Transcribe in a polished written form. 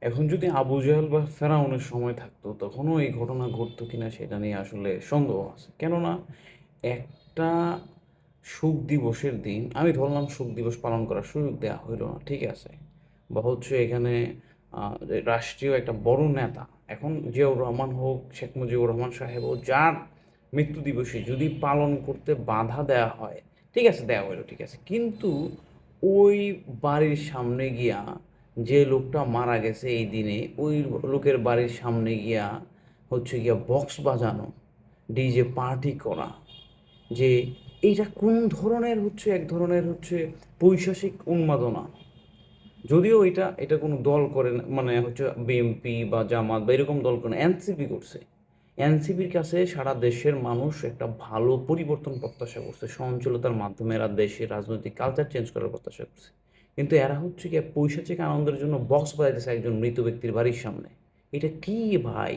এখন যদি আবু জাহেল বা ফেরাউনের সময় থাকতো তখনও এই ঘটনা ঘটতো কিনা সেটা নিয়ে আসলে সন্দেহ আছে। কেননা একটা শোক দিবসের দিন আমি ধরলাম শোক দিবস পালন করার সুযোগ দেওয়া হইলো না, ঠিক আছে, বা হচ্ছে এখানে রাষ্ট্রীয় একটা বড় নেতা, এখন জিয়াউর রহমান হোক, শেখ মুজিবুর রহমান সাহেব হোক, যার মৃত্যু দিবসে যদি পালন করতে বাধা দেওয়া হয়, ঠিক আছে, দেওয়া হইলো, ঠিক আছে, কিন্তু ওই বাড়ির সামনে গিয়া যে লোকটা মারা গেছে এই দিনে ওই লোকের বাড়ির সামনে গিয়া হচ্ছে গিয়া বক্স বাজানো, ডিজে পার্টি করা, যে এইটা কোন ধরনের হচ্ছে, এক ধরনের হচ্ছে পৈশাসিক উন্মাদনা। যদিও এটা এটা কোনো দল করে না, মানে হচ্ছে বিএনপি বা জামাত বা এরকম দল করে না, এনসিপি করছে। এনসিপির কাছে সারা দেশের মানুষ একটা ভালো পরিবর্তন প্রত্যাশা করছে, সহনশীলতার মাধ্যমে এরা দেশের রাজনৈতিক কালচার চেঞ্জ করার প্রত্যাশা করছে। কিন্তু এরা হচ্ছে কি পৈশাচিক আনন্দের জন্য বক্স বাজাইতেছে একজন মৃত ব্যক্তির বাড়ির সামনে। এটা কি ভাই?